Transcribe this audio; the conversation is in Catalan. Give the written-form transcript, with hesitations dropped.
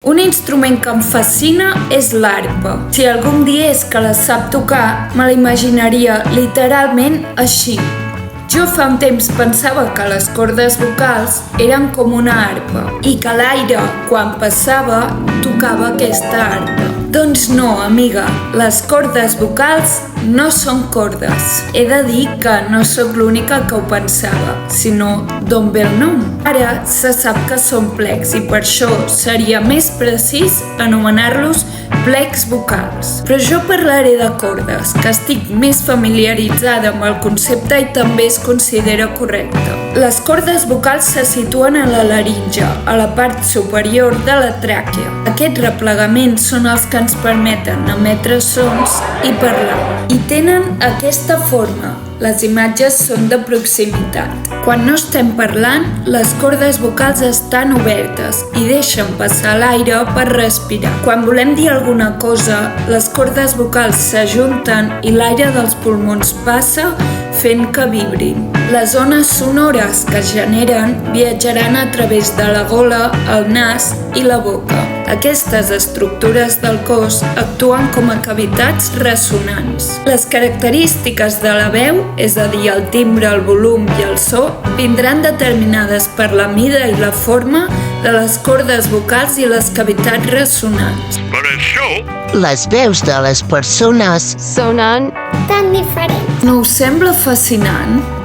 Un instrument que em fascina és l'arpa. Si algun dia és que la sap tocar, me la imaginaria literalment així. Jo fa un temps pensava que les cordes vocals eren com una arpa i que l'aire, quan passava, tocava aquesta arpa. Doncs no, amiga, les cordes vocals no són cordes. He de dir que no sóc l'única que ho pensava, sinó d'on ve el nom. Ara se sap que són plecs i per això seria més precís anomenar-los plecs vocals. Però jo parlaré de cordes, que estic més familiaritzada amb el concepte i també es considera correcte. Les cordes vocals se situen a la laringe, a la part superior de la tràquea. Aquests replegaments són els que ens permeten emetre sons i parlar. I tenen aquesta forma. Les imatges són de proximitat. Quan no estem parlant, les cordes vocals estan obertes i deixen passar l'aire per respirar. Quan volem dir alguna cosa, les cordes vocals s'ajunten i l'aire dels pulmons passa fent que vibrin. Les ones sonores que es generen viatjaran a través de la gola, el nas i la boca. Aquestes estructures del cos actuen com a cavitats ressonants. Les característiques de la veu, és a dir, el timbre, el volum i el so, vindran determinades per la mida i la forma de les cordes vocals i les cavitats ressonants. Per això, les veus de les persones sonen tan diferents. No us sembla fascinant?